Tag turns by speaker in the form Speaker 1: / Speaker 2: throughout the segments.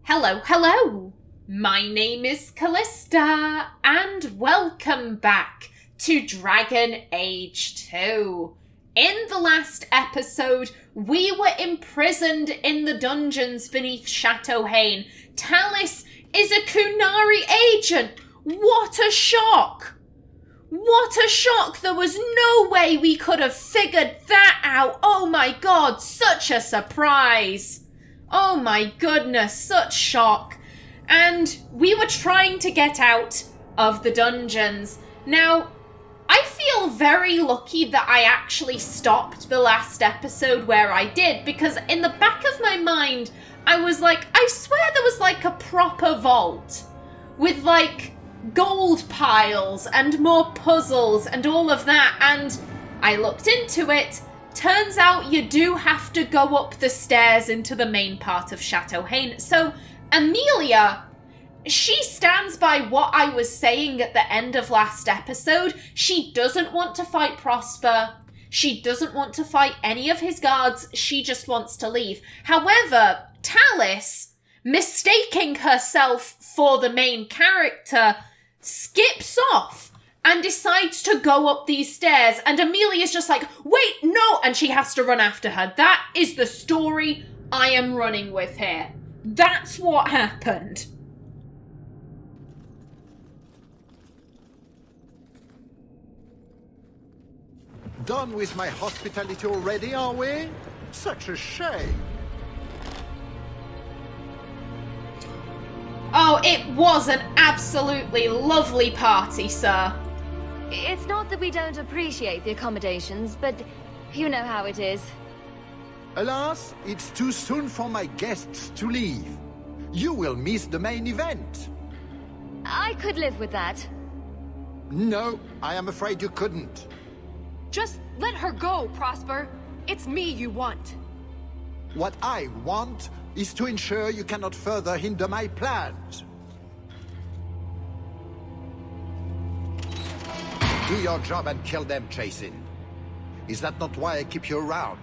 Speaker 1: Hello, hello! My name is Kallista, and welcome back to Dragon Age 2. In the last episode, we were imprisoned in the dungeons beneath Chateau Haine. Talis is a Kunari agent! What a shock! What a shock! There was no way we could have figured that out! Oh my god, such a surprise! Oh my goodness, such shock. And we were trying to get out of the dungeons. Now, I feel very lucky that I actually stopped the last episode where I did, because in the back of my mind, I was like, I swear there was like a proper vault with like gold piles and more puzzles and all of that, and I looked into it. Turns out you do have to go up the stairs into the main part of Chateau Haine. So Amelia, she stands by what I was saying at the end of last episode. She doesn't want to fight Prosper. She doesn't want to fight any of his guards. She just wants to leave. However, Talis, mistaking herself for the main character, skips off and decides to go up these stairs. And Amelia's just like, wait, no! And she has to run after her. That is the story I am running with here. That's what happened.
Speaker 2: Done with my hospitality already, are we? Such a shame.
Speaker 1: Oh, it was an absolutely lovely party, sir.
Speaker 3: It's not that we don't appreciate the accommodations, but you know how it is.
Speaker 2: Alas, it's too soon for my guests to leave. You will miss the main event.
Speaker 3: I could live with that.
Speaker 2: No, I am afraid you couldn't.
Speaker 4: Just let her go, Prosper. It's me you want.
Speaker 2: What I want is to ensure you cannot further hinder my plans. Do your job and kill them, Chasin. Is that not why I keep you around?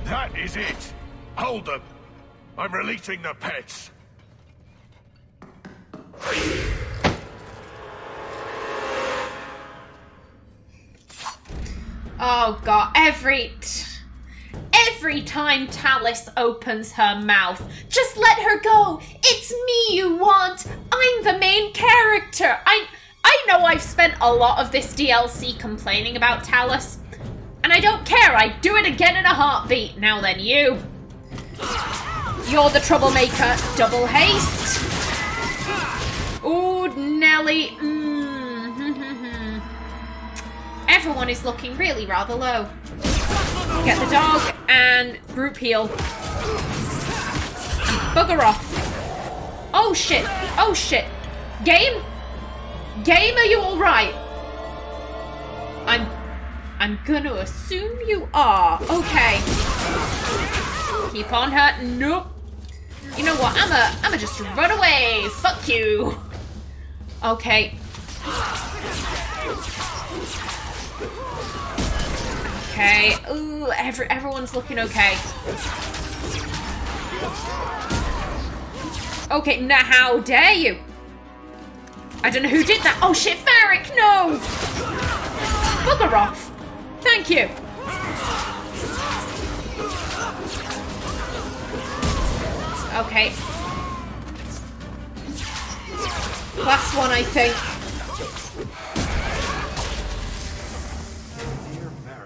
Speaker 5: That is it! Hold them! I'm releasing the pets!
Speaker 1: Oh god, every time Talis opens her mouth, just let her go. It's me you want. I'm the main character. I know I've spent a lot of this DLC complaining about Talis, and I don't care. I'd do it again in a heartbeat. Now then, you. You're the troublemaker. Double haste. Ooh, Nelly. Everyone is looking really rather low. Get the dog and group heal. And bugger off. Oh shit. Oh shit. Game? Game, are you alright? I'm gonna assume you are. Okay. Keep on her. Nope. You know what? I'ma just run away. Fuck you. Okay. Okay. Ooh, everyone's looking okay. Okay, now how dare you? I don't know who did that. Oh shit, Varric, no! Bugger off. Thank you. Okay. Last one, I think.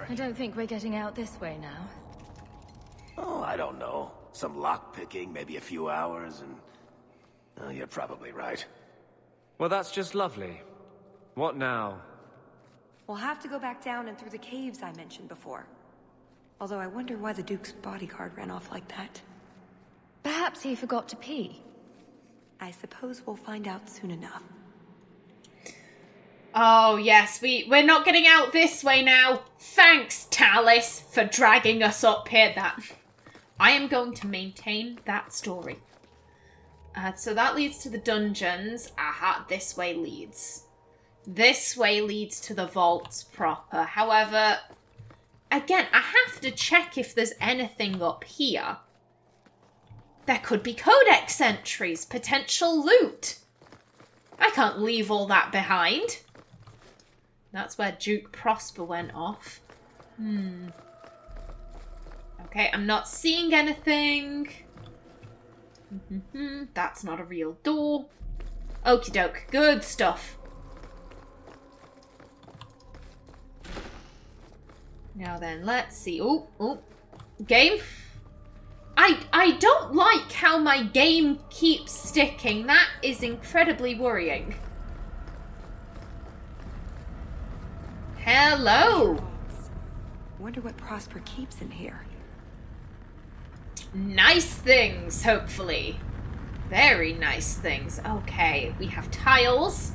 Speaker 3: I don't think we're getting out this way now.
Speaker 6: Oh, I don't know. Some lockpicking, maybe a few hours, and... Oh, you're probably right.
Speaker 7: Well, that's just lovely. What now?
Speaker 8: We'll have to go back down and through the caves I mentioned before. Although I wonder why the Duke's bodyguard ran off like that.
Speaker 3: Perhaps he forgot to pee.
Speaker 8: I suppose we'll find out soon enough.
Speaker 1: Oh, yes, we're not getting out this way now. Thanks, Talis, for dragging us up here. I am going to maintain that story. So that leads to the dungeons. Aha, this way leads. This way leads to the vaults proper. However, again, I have to check if there's anything up here. There could be codex entries, potential loot. I can't leave all that behind. That's where Duke Prosper went off. Okay, I'm not seeing anything. That's not a real door. Okie doke, good stuff. Now then, let's see. Oh, game. I don't like how my game keeps sticking. That is incredibly worrying. Hello.
Speaker 8: Wonder what Prosper keeps in here.
Speaker 1: Nice things, hopefully. Very nice things. Okay, we have tiles.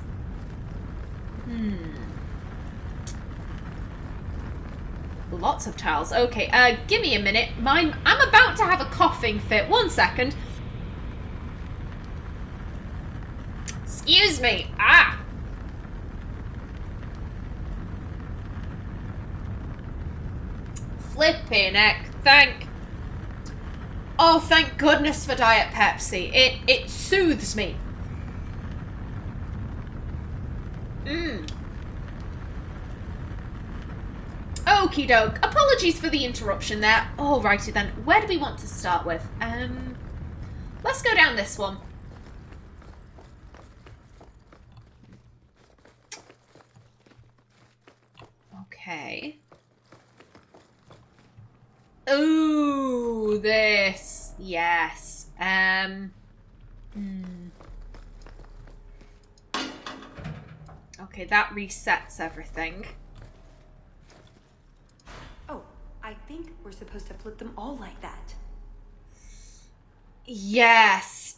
Speaker 1: Lots of tiles. Okay, give me a minute. I'm about to have a coughing fit. 1 second. Excuse me. Ah. Flipping heck. Oh, thank goodness for Diet Pepsi. It soothes me. Okie doke. Apologies for the interruption there. Alrighty then. Where do we want to start with? Let's go down this one. Okay. Ooh, this. Yes. Okay, that resets everything.
Speaker 8: Oh, I think we're supposed to flip them all like that.
Speaker 1: Yes,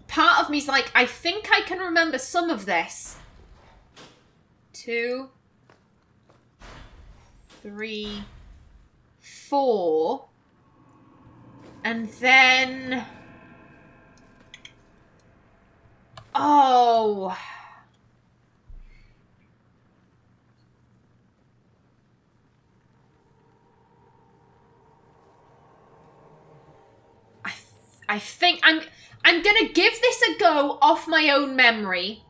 Speaker 1: part of me's like, I think I can remember some of this. 2, 3, 4, and then... Oh... I think I'm gonna give this a go off my own memory.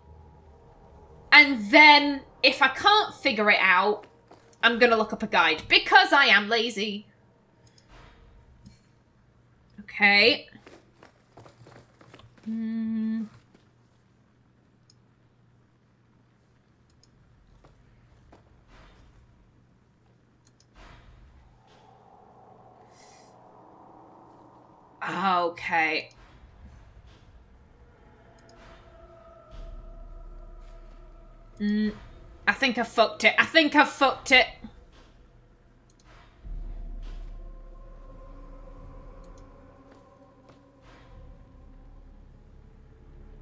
Speaker 1: And then, if I can't figure it out, I'm gonna look up a guide. Because I am lazy. Okay. Okay. I think I fucked it.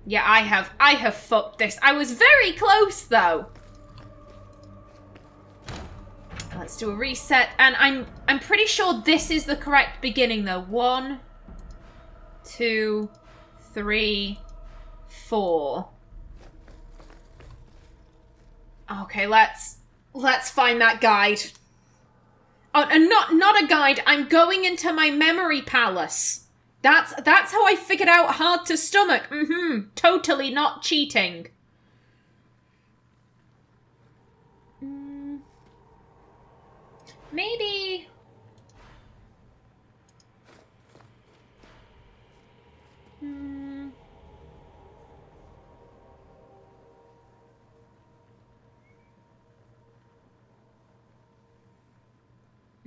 Speaker 1: Yeah, I have fucked this. I was very close though. Let's do a reset, and I'm pretty sure this is the correct beginning though. 1, 2, 3, 4. Okay, let's find that guide. Oh, and not a guide. I'm going into my memory palace. That's how I figured out hard to stomach. Totally not cheating. Maybe.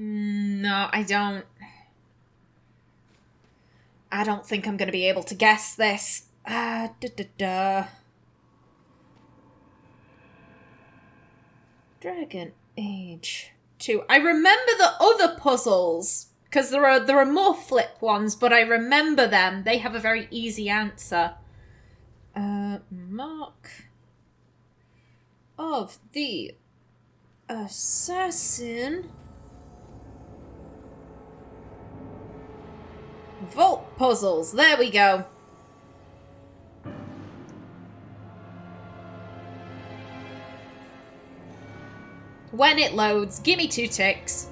Speaker 1: No, I don't think I'm going to be able to guess this. Dragon Age 2. I remember the other puzzles, because there are more flip ones, but I remember them. They have a very easy answer. Mark of the Assassin. Vault puzzles. There we go. When it loads, give me 2 ticks.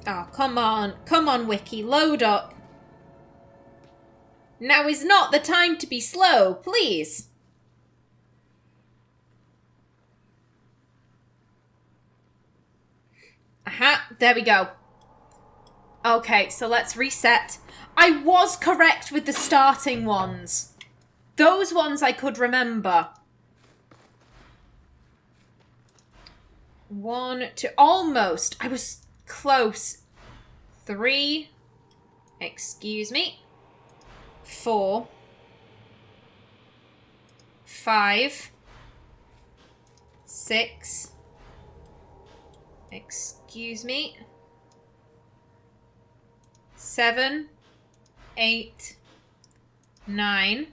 Speaker 1: Oh, come on. Come on, Wiki. Load up. Now is not the time to be slow, please. Aha, there we go. Okay, so let's reset. I was correct with the starting ones. Those ones I could remember. 1, 2, almost. I was close. 3, excuse me. 4, 5, 6, excuse me. 7, 8, 9.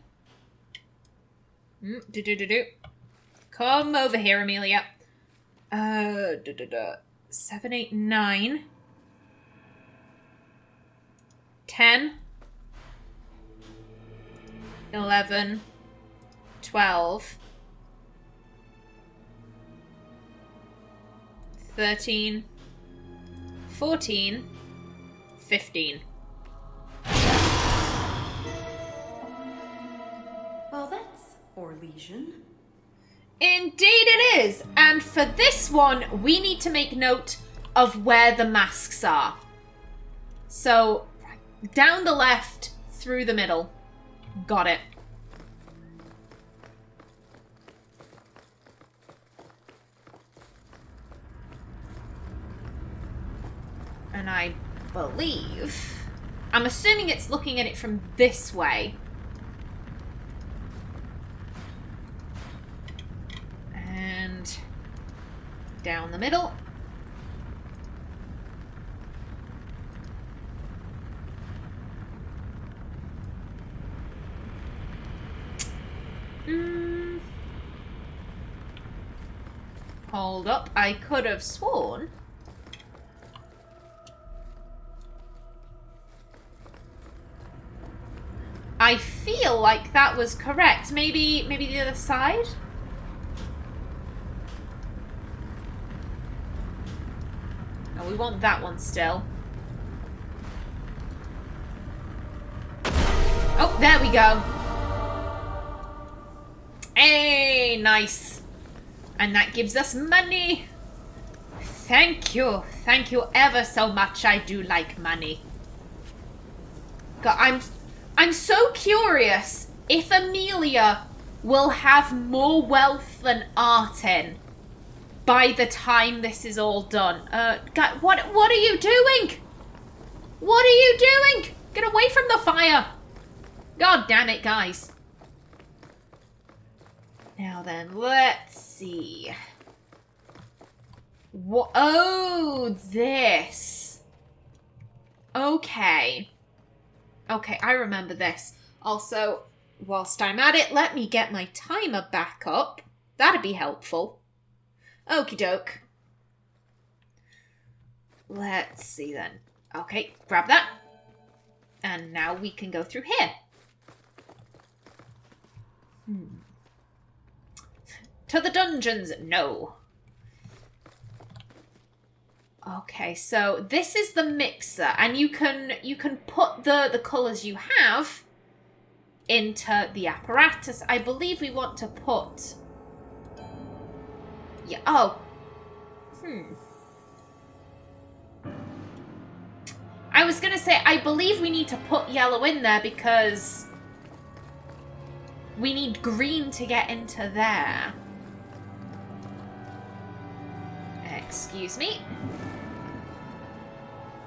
Speaker 1: Come over here, Amelia. 7, 8, 9. 10. 11. 12. 13. 14. 15.
Speaker 8: Well, that's Orlesian.
Speaker 1: Indeed it is! And for this one, we need to make note of where the masks are. So, down the left, through the middle. Got it. And I believe... I'm assuming it's looking at it from this way. And down the middle. Hold up, I could have sworn. I feel like that was correct. Maybe the other side? Oh, we want that one still. Oh, there we go. Hey, nice. And that gives us money. Thank you. Thank you ever so much. I do like money. God, I'm so curious if Amelia will have more wealth than Artin by the time this is all done. God, what are you doing? What are you doing? Get away from the fire. God damn it, guys. Now then, let's see. What? Oh, this. Okay. Okay, I remember this. Also, whilst I'm at it, let me get my timer back up. That'd be helpful. Okie doke. Let's see then. Okay, grab that. And now we can go through here. To the dungeons, no. Okay, so this is the mixer, and you can put the colours you have into the apparatus. I believe we want to put... Yeah, oh. I was going to say, I believe we need to put yellow in there because we need green to get into there. Excuse me.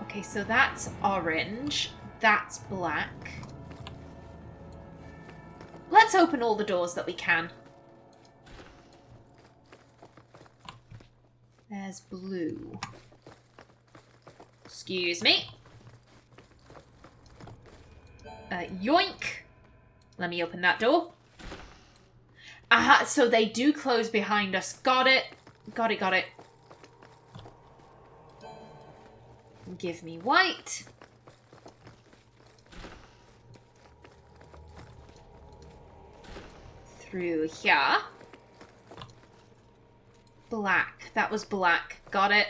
Speaker 1: Okay, so that's orange. That's black. Let's open all the doors that we can. There's blue. Excuse me. Yoink. Let me open that door. Aha, so they do close behind us. Got it. Got it, got it. Give me white. Through here. Black. That was black. Got it.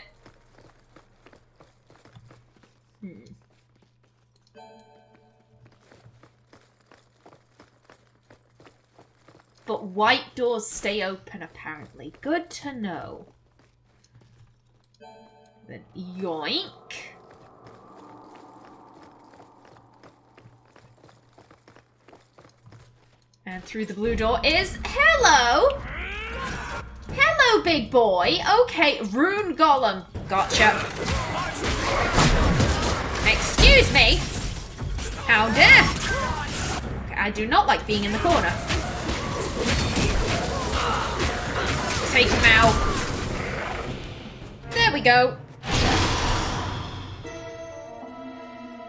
Speaker 1: But white doors stay open, apparently. Good to know. Then yoink. And through the blue door is... Hello! Hello, big boy. Okay, rune golem. Gotcha. Excuse me. How dare. Okay, I do not like being in the corner. Take him out. There we go.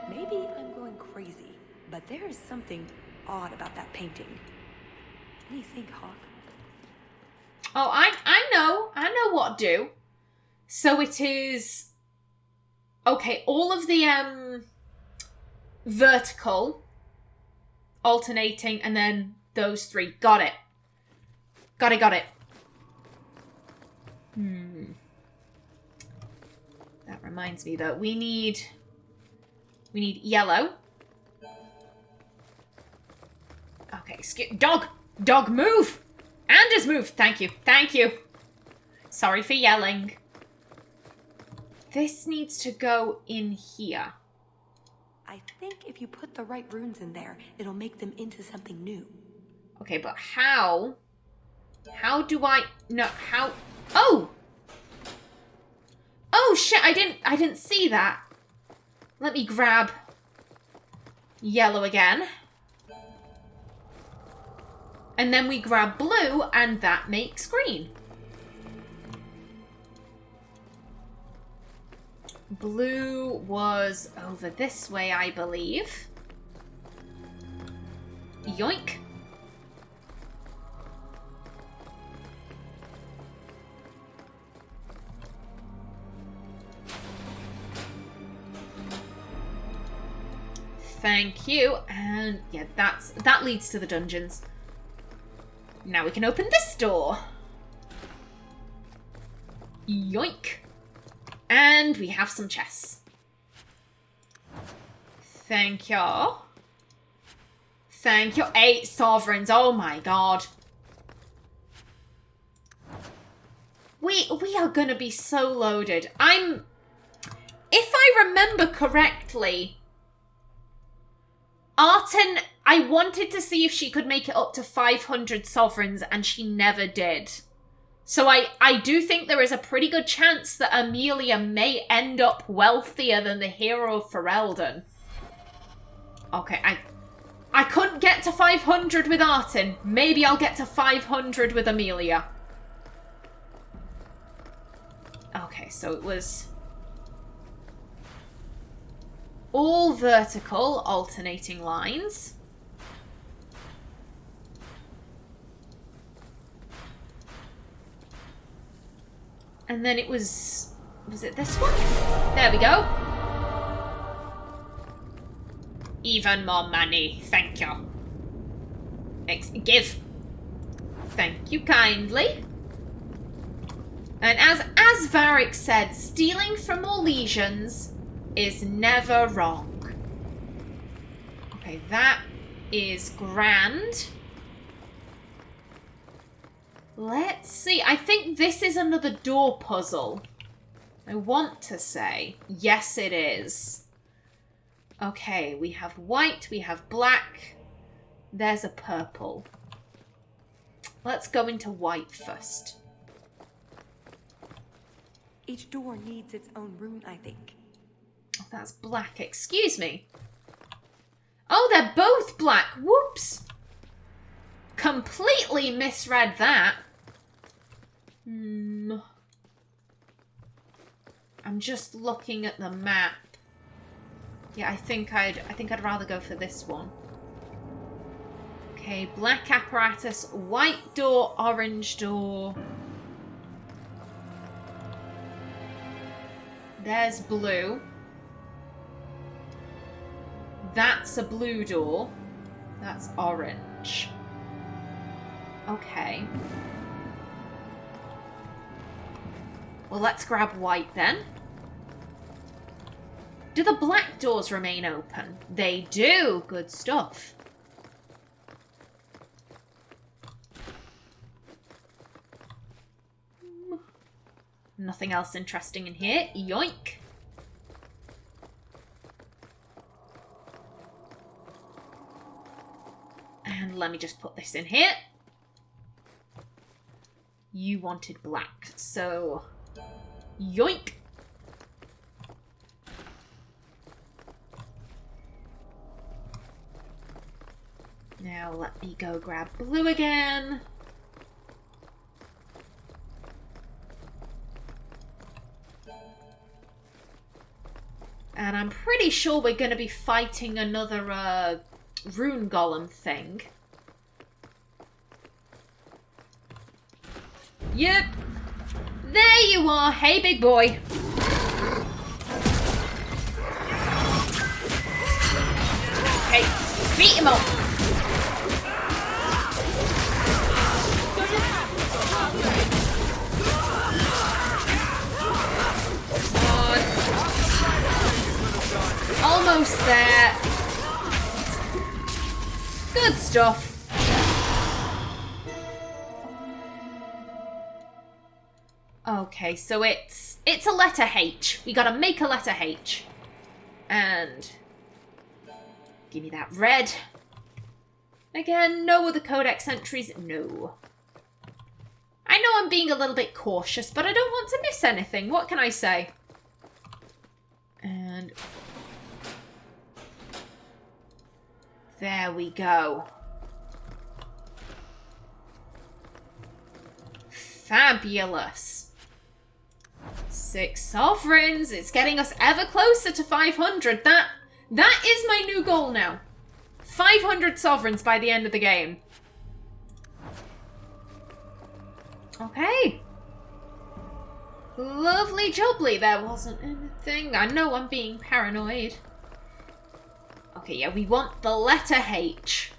Speaker 8: Maybe I'm going crazy, but there is something odd about that painting. What do you think, Hawk?
Speaker 1: Oh, I know what to do. So it is... Okay, all of the vertical, alternating, and then those three. Got it. Got it. That reminds me that we need yellow. Okay, dog, move! Anders, move! Thank you. Sorry for yelling. This needs to go in here.
Speaker 8: I think if you put the right runes in there, it'll make them into something new.
Speaker 1: Okay, but how? How do I... No, how... Oh! Oh, shit, I didn't see that. Let me grab yellow again. And then we grab blue, and that makes green. Blue was over this way, I believe. Yoink. Thank you. And yeah, that leads to the dungeons. Now we can open this door. Yoink. And we have some chests. Thank you. Thank you. 8 sovereigns. Oh my god. We are gonna be so loaded. If I remember correctly, Arten, I wanted to see if she could make it up to 500 sovereigns, and she never did. So I do think there is a pretty good chance that Amelia may end up wealthier than the hero of Ferelden. Okay, I couldn't get to 500 with Arten. Maybe I'll get to 500 with Amelia. Okay, so it was... all vertical, alternating lines. And then it was it this one? There we go. Even more money, thank you. Give. Thank you kindly. And as Varric said, stealing from Orlesians is never wrong. Okay, that is grand. Let's see. I think this is another door puzzle. I want to say. Yes, it is. Okay, we have white, we have black. There's a purple. Let's go into white first.
Speaker 8: Each door needs its own rune, I think.
Speaker 1: Oh, that's black. Excuse me. Oh, they're both black. Whoops. Completely misread that. I'm just looking at the map. Yeah, I think I'd rather go for this one. Okay, black apparatus, white door, orange door. There's blue. That's a blue door. That's orange. Okay. Well, let's grab white then. Do the black doors remain open? They do. Good stuff. Nothing else interesting in here. Yoink. And let me just put this in here. You wanted black, so yoink. Now let me go grab blue again. And I'm pretty sure we're going to be fighting another rune golem thing. Yep. There you are. Hey, big boy. Okay, beat him up. Almost there. Good stuff. Okay, so it's a letter H. We gotta make a letter H. And give me that red. Again, no other codex entries. No. I know I'm being a little bit cautious, but I don't want to miss anything. What can I say? And there we go. Fabulous. 6 sovereigns. It's getting us ever closer to 500. That is my new goal now. 500 sovereigns by the end of the game. Okay. Lovely jubbly. There wasn't anything. I know I'm being paranoid. Okay, yeah, we want the letter H.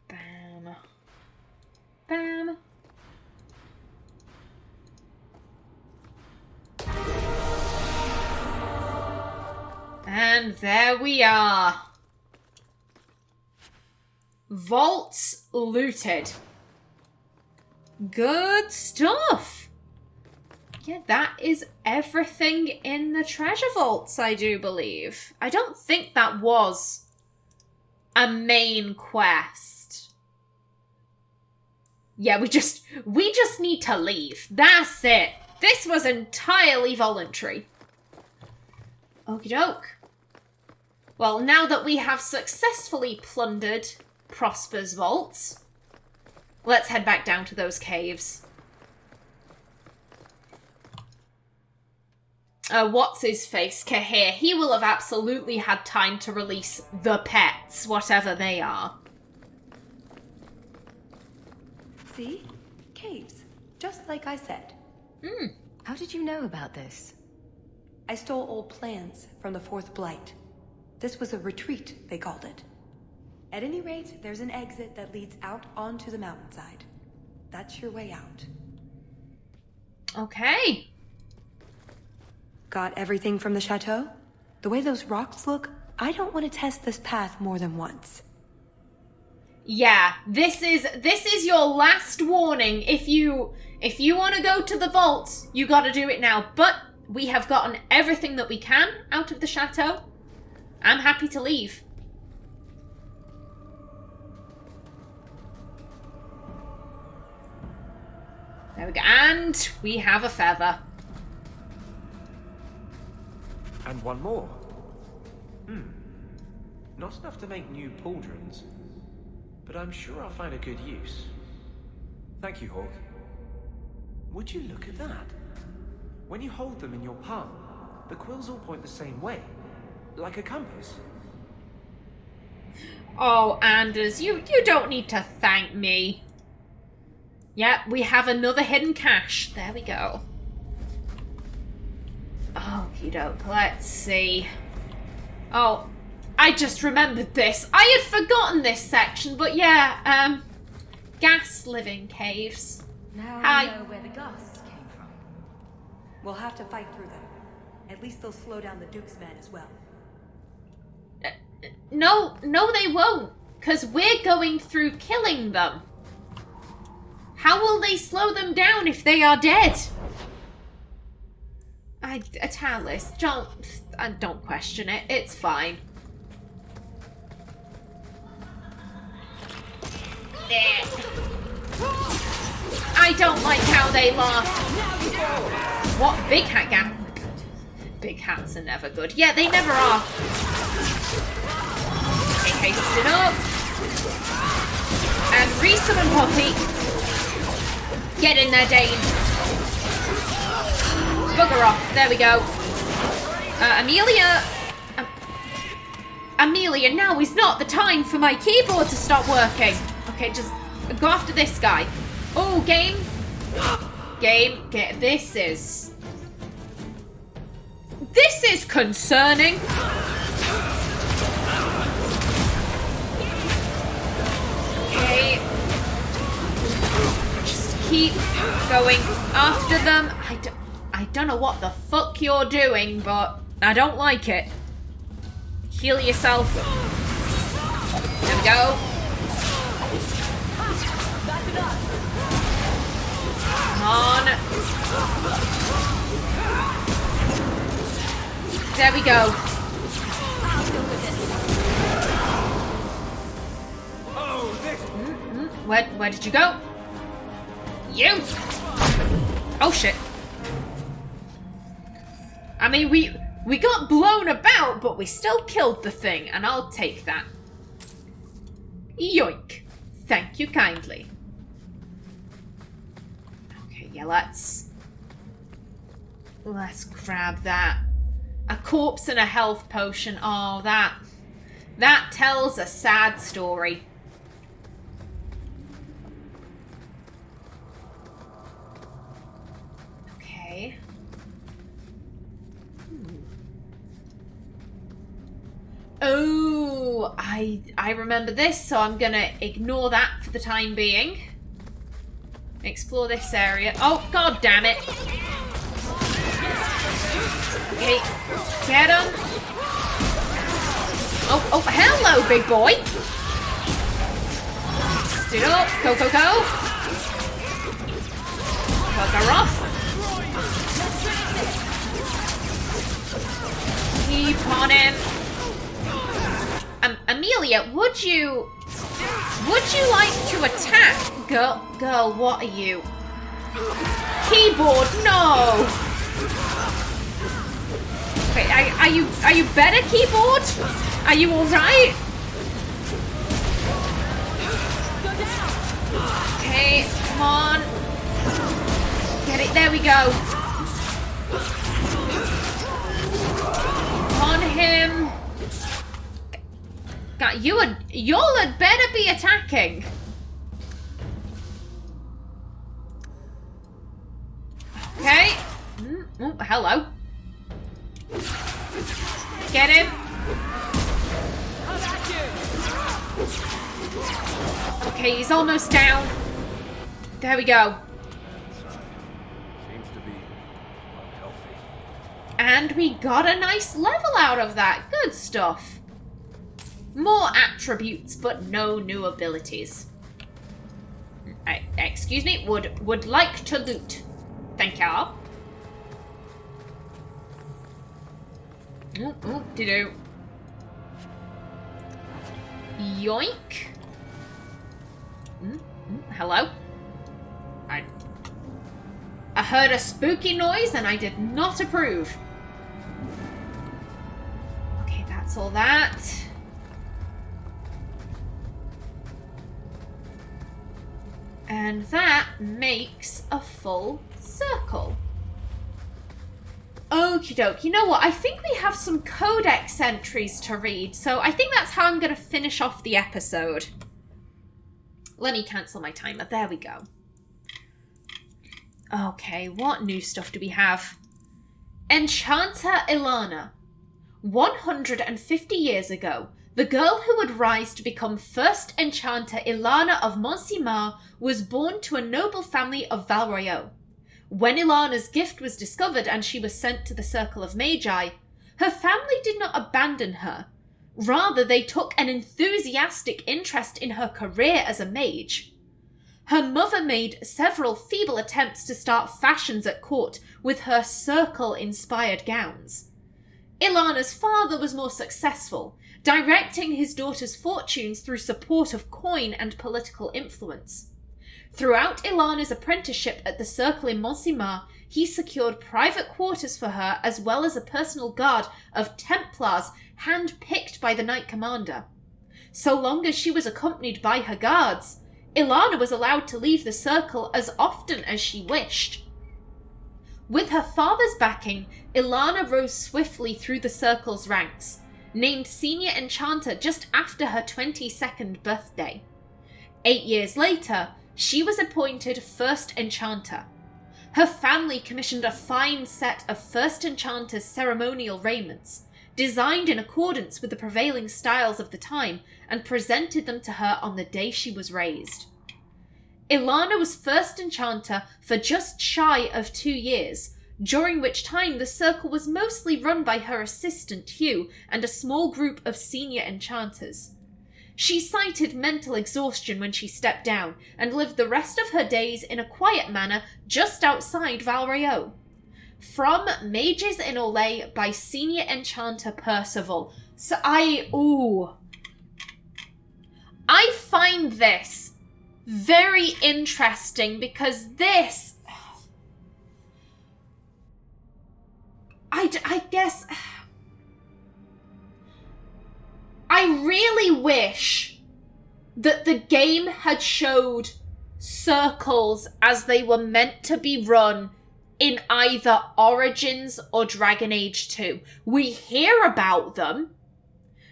Speaker 1: Bam. Bam. And there we are. Vaults looted. Good stuff. Yeah, that is everything in the treasure vaults, I do believe. I don't think that was a main quest. Yeah, we just need to leave. That's it. This was entirely voluntary. Okie doke. Well, now that we have successfully plundered Prosper's vaults, let's head back down to those caves. What's his face? Kahir. He will have absolutely had time to release the pets, whatever they are.
Speaker 8: See? Caves. Just like I said.
Speaker 3: How did you know about this?
Speaker 8: I stole old plans from the Fourth Blight. This was a retreat, they called it. At any rate, there's an exit that leads out onto the mountainside. That's your way out.
Speaker 1: Okay.
Speaker 8: Got everything from the chateau? The way those rocks look, I don't want to test this path more than once.
Speaker 1: Yeah, this is your last warning. If you want to go to the vaults, you got to do it now. But we have gotten everything that we can out of the chateau. I'm happy to leave. There we go. And we have a feather.
Speaker 7: And one more. Not enough to make new pauldrons, but I'm sure I'll find a good use. Thank you, Hawk. Would you look at that? When you hold them in your palm, the quills all point the same way, like a compass.
Speaker 1: Oh, Anders, you don't need to thank me. Yep, we have another hidden cache. There we go. Okie doke, let's see. Oh, I just remembered this. I had forgotten this section, but yeah, gas living caves.
Speaker 8: Now
Speaker 1: Hi.
Speaker 8: we know where the ghasts came from. We'll have to fight through them. At least they'll slow down the Duke's men as well.
Speaker 1: No, they won't, because we're going through killing them. How will they slow them down if they are dead? Talis, don't question it. It's fine. I don't like how they laugh. What? Big hat gang? Big hats are never good. Yeah, they never are. Okay, haste it up. And resummon Poppy. Get in there, Dane. Bugger off. There we go. Amelia. Amelia, now is not the time for my keyboard to stop working. Okay, just go after this guy. Oh, game. Game. This is concerning. Okay. Just keep going after them. I don't know what the fuck you're doing, but I don't like it. Heal yourself. There we go. Come on. There we go. Where did you go? You! Oh shit. I mean, we got blown about, but we still killed the thing, and I'll take that. Yoink. Thank you kindly. Okay, yeah, let's grab that. A corpse and a health potion. Oh, that tells a sad story. Okay. Oh, I remember this, so I'm gonna ignore that for the time being. Explore this area. Oh, god damn it. Okay, get him. Oh, hello, big boy. Stood up. Go. Bugger off. Keep on him. Amelia, would you like to attack? Girl, what are you? Keyboard, no! Okay, are you better, keyboard? Are you alright? Okay, come on. Get it, there we go. On him. God, y'all had better be attacking. Okay. Oh, hello. Get him. Okay, he's almost down. There we go.
Speaker 6: Seems to be unhealthy.
Speaker 1: And we got a nice level out of that. Good stuff. More attributes, but no new abilities. Excuse me, would like to loot. Thank you. Do. Yoink. Hello? I heard a spooky noise and I did not approve. Okay, that's all that. And that makes a full circle. Okie doke. You know what? I think we have some codex entries to read, so I think that's how I'm going to finish off the episode. Let me cancel my timer. There we go. Okay, what new stuff do we have? Enchanter Ilana. 150 years ago, the girl who would rise to become first Enchanter Ilana of Monsimar was born to a noble family of Valrayo. When Ilana's gift was discovered and she was sent to the Circle of Magi, her family did not abandon her. Rather, they took an enthusiastic interest in her career as a mage. Her mother made several feeble attempts to start fashions at court with her circle-inspired gowns. Ilana's father was more successful, directing his daughter's fortunes through support of coin and political influence. Throughout Ilana's apprenticeship at the Circle in Monsimar, he secured private quarters for her as well as a personal guard of Templars hand-picked by the Knight Commander. So long as she was accompanied by her guards, Ilana was allowed to leave the Circle as often as she wished. With her father's backing, Ilana rose swiftly through the Circle's ranks, named Senior Enchanter just after her 22nd birthday. 8 years later, she was appointed First Enchanter. Her family commissioned a fine set of First Enchanter's ceremonial raiments, designed in accordance with the prevailing styles of the time, and presented them to her on the day she was raised. Ilana was First Enchanter for just shy of 2 years, during which time the Circle was mostly run by her assistant Hugh and a small group of senior enchanters. She cited mental exhaustion when she stepped down, and lived the rest of her days in a quiet manner just outside Valrayo. From Mages in Orlais by Senior Enchanter Percival. So I find this very interesting because this... I guess... I really wish that the game had showed circles as they were meant to be run in either Origins or Dragon Age 2. We hear about them.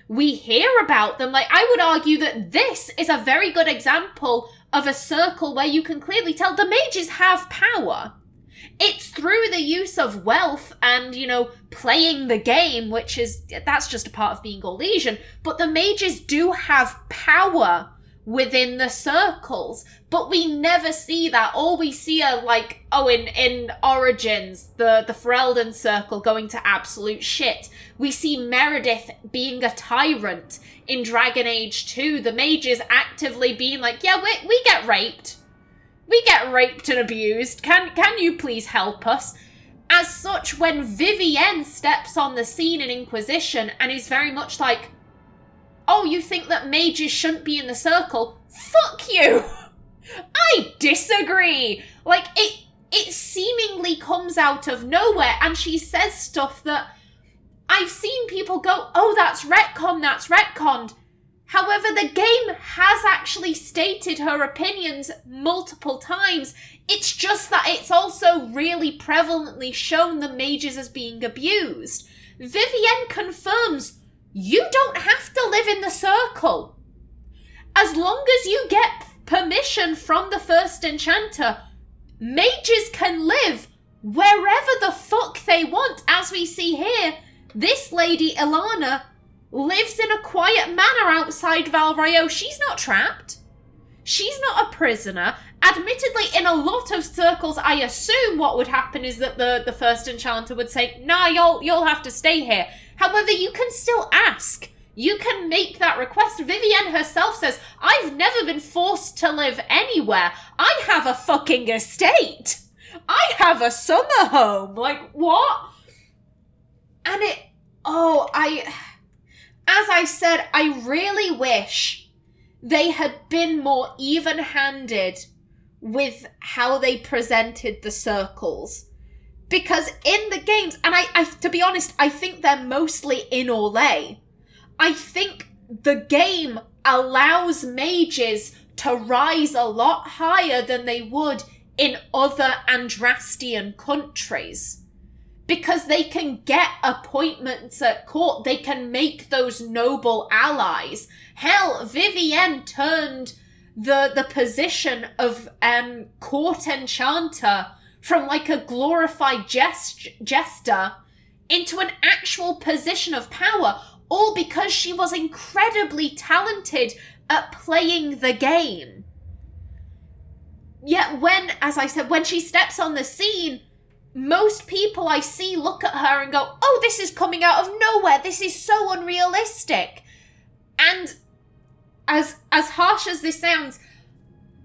Speaker 1: Like, I would argue that this is a very good example of a circle where you can clearly tell the mages have power. It's through the use of wealth and, playing the game, that's just a part of being Orlesian, but the mages do have power within the circles, but we never see that. All we see are in Origins, the Ferelden circle going to absolute shit. We see Meredith being a tyrant. In Dragon Age 2, the mages actively being like, yeah, we get raped. We get raped and abused. Can you please help us? As such, when Vivienne steps on the scene in Inquisition and is very much like, oh, you think that mages shouldn't be in the circle? Fuck you! I disagree! It seemingly comes out of nowhere, and she says stuff that I've seen people go, oh, that's retconned. However, the game has actually stated her opinions multiple times. It's just that it's also really prevalently shown the mages as being abused. Vivienne confirms you don't have to live in the circle. As long as you get permission from the First Enchanter, mages can live wherever the fuck they want. As we see here, this lady, Ilana, lives in a quiet manner outside Valrayo. She's not trapped. She's not a prisoner. Admittedly, in a lot of circles, I assume what would happen is that the First Enchanter would say, nah, you'll have to stay here. However, you can still ask. You can make that request. Vivienne herself says, I've never been forced to live anywhere. I have a fucking estate. I have a summer home. Like, what? And as I said, I really wish they had been more even-handed with how they presented the circles. Because in the games, and I to be honest, I think they're mostly in Orlais. I think the game allows mages to rise a lot higher than they would in other Andrastian countries. Because they can get appointments at court. They can make those noble allies. Hell, Vivienne turned the position of court enchanter from like a glorified jester into an actual position of power, all because she was incredibly talented at playing the game. Yet when, as I said, when she steps on the scene, most people I see look at her and go, oh, this is coming out of nowhere. This is so unrealistic. And as harsh as this sounds,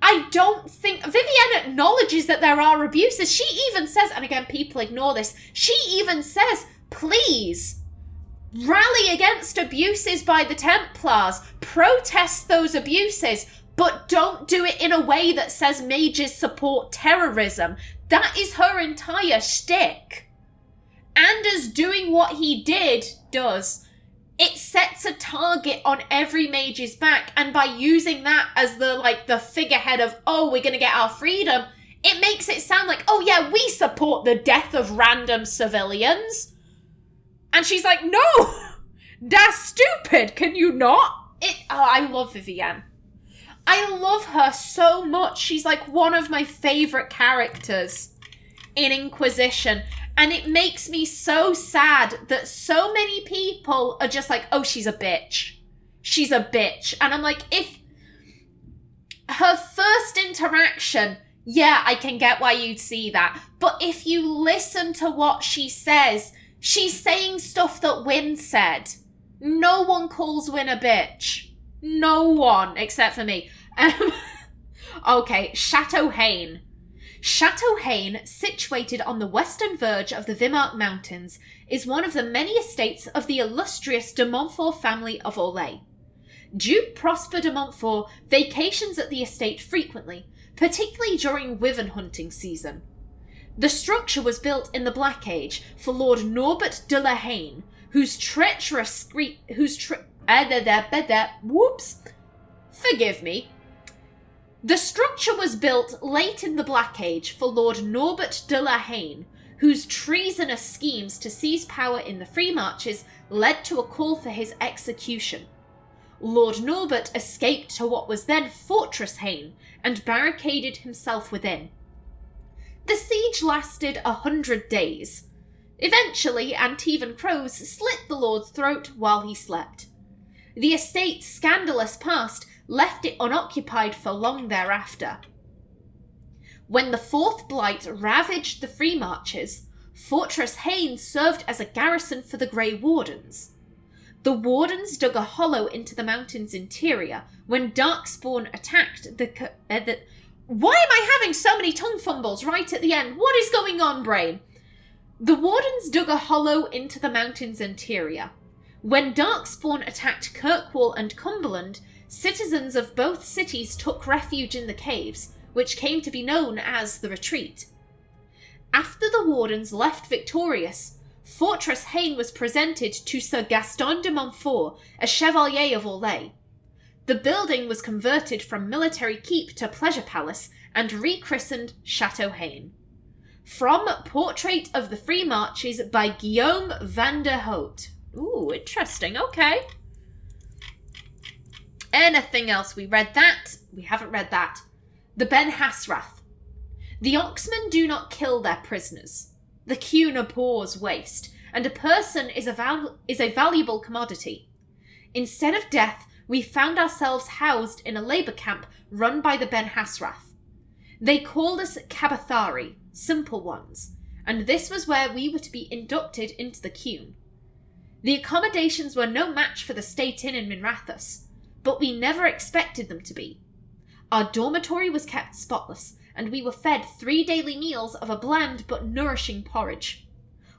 Speaker 1: I don't think Vivienne acknowledges that there are abuses. She even says, and again, people ignore this, she even says, please rally against abuses by the Templars, protest those abuses, but don't do it in a way that says mages support terrorism. That is her entire shtick. Anders doing what he does. It sets a target on every mage's back, and by using that as the figurehead of, oh, we're going to get our freedom, it makes it sound like, oh yeah, we support the death of random civilians. And she's like, no, that's stupid, can you not? I love Vivienne. I love her so much. She's like one of my favourite characters in Inquisition. And it makes me so sad that so many people are just like, oh, she's a bitch. She's a bitch. And I'm like, if her first interaction, yeah, I can get why you'd see that. But if you listen to what she says, she's saying stuff that Wynne said. No one calls Wynne a bitch. No one, except for me. Okay, Chateau Haine. Chateau Haine, situated on the western verge of the Vimark Mountains, is one of the many estates of the illustrious de Montfort family of Orlais. Duke Prosper de Montfort vacations at the estate frequently, particularly during wyvern hunting season. The structure was built in the Black Age for Lord Norbert de la Haine, Forgive me. The structure was built late in the Black Age for Lord Norbert de la Haine, whose treasonous schemes to seize power in the Free Marches led to a call for his execution. Lord Norbert escaped to what was then Fortress Haine and barricaded himself within. The siege lasted 100 days. Eventually, Antivan crows slit the Lord's throat while he slept. The estate's scandalous past left it unoccupied for long thereafter. When the Fourth Blight ravaged the Free Marches, Fortress Haine served as a garrison for the Grey Wardens. The Wardens dug a hollow into the mountain's interior when Darkspawn attacked Why am I having so many tongue fumbles right at the end? What is going on, brain? The Wardens dug a hollow into the mountain's interior. When Darkspawn attacked Kirkwall and Cumberland, citizens of both cities took refuge in the caves, which came to be known as the Retreat. After the Wardens left victorious, Fortress Haine was presented to Sir Gaston de Montfort, a Chevalier of Orlais. The building was converted from military keep to pleasure palace and rechristened Chateau Haine. From Portrait of the Free Marches by Guillaume van der Hout. Ooh, interesting, okay. Anything else? We read that. We haven't read that. The Ben Hasrath. The Oxmen do not kill their prisoners. The Cune abhors waste, and a person is a valuable commodity. Instead of death, we found ourselves housed in a labour camp run by the Ben Hasrath. They called us Cabathari, simple ones, and this was where we were to be inducted into the Cune. The accommodations were no match for the State Inn in Minrathous, but we never expected them to be. Our dormitory was kept spotless, and we were fed 3 daily meals of a bland but nourishing porridge.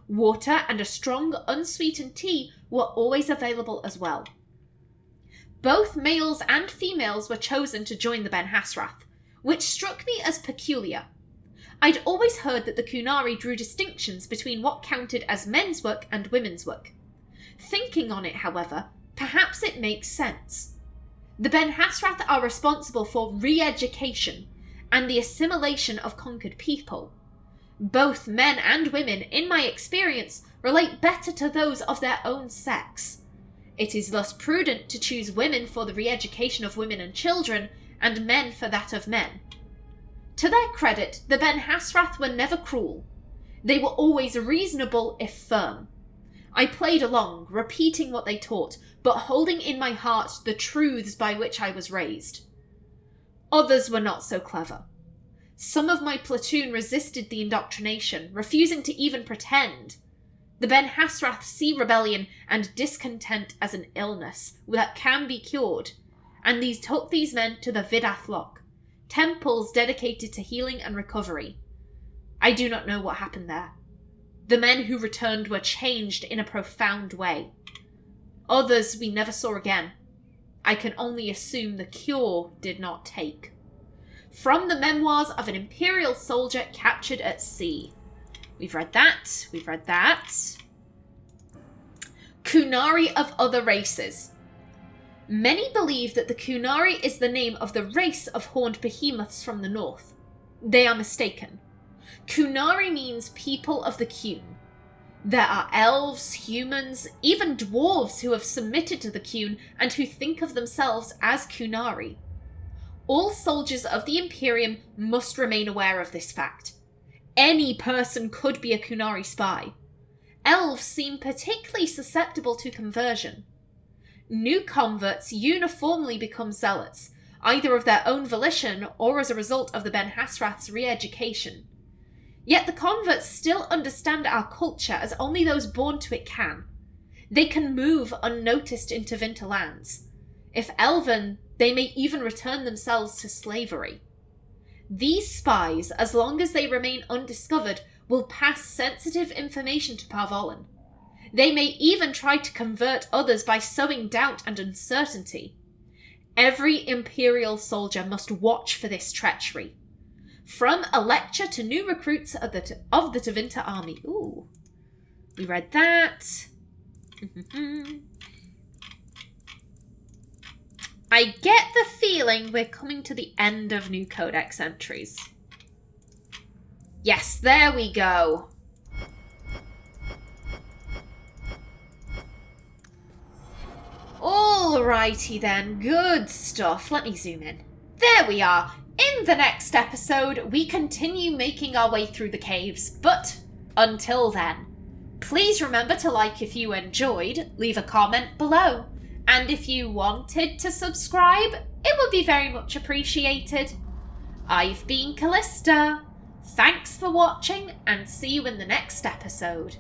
Speaker 1: Water and a strong, unsweetened tea were always available as well. Both males and females were chosen to join the Ben Hasrath, which struck me as peculiar. I'd always heard that the Kunari drew distinctions between what counted as men's work and women's work. Thinking on it, however, perhaps it makes sense. The Ben Hasrath are responsible for re-education and the assimilation of conquered people. Both men and women, in my experience, relate better to those of their own sex. It is thus prudent to choose women for the re-education of women and children, and men for that of men. To their credit, the Ben Hasrath were never cruel. They were always reasonable if firm. I played along, repeating what they taught, but holding in my heart the truths by which I was raised. Others were not so clever. Some of my platoon resisted the indoctrination, refusing to even pretend. The Ben Hasrath see rebellion and discontent as an illness that can be cured, and these took these men to the Vidath Loch, temples dedicated to healing and recovery. I do not know what happened there. The men who returned were changed in a profound way. Others we never saw again. I can only assume the cure did not take. From the Memoirs of an Imperial Soldier Captured at Sea. We've read that. We've read that. Kunari of Other Races. Many believe that the Kunari is the name of the race of horned behemoths from the north. They are mistaken. Kunari means people of the Qun. There are elves, humans, even dwarves who have submitted to the Qun and who think of themselves as Kunari. All soldiers of the Imperium must remain aware of this fact. Any person could be a Kunari spy. Elves seem particularly susceptible to conversion. New converts uniformly become zealots, either of their own volition or as a result of the Ben Hasrath's re-education. Yet the converts still understand our culture as only those born to it can. They can move unnoticed into Vinter lands. If elven, they may even return themselves to slavery. These spies, as long as they remain undiscovered, will pass sensitive information to Parvolin. They may even try to convert others by sowing doubt and uncertainty. Every Imperial soldier must watch for this treachery. From a lecture to new recruits of the Tevinter army. Ooh, we read that. I get the feeling we're coming to the end of new codex entries. Yes, there we go. Alrighty then, good stuff. Let me zoom in. There we are. In the next episode, we continue making our way through the caves, but until then, please remember to like if you enjoyed, leave a comment below, and if you wanted to subscribe, it would be very much appreciated. I've been Kallista. Thanks for watching, and see you in the next episode.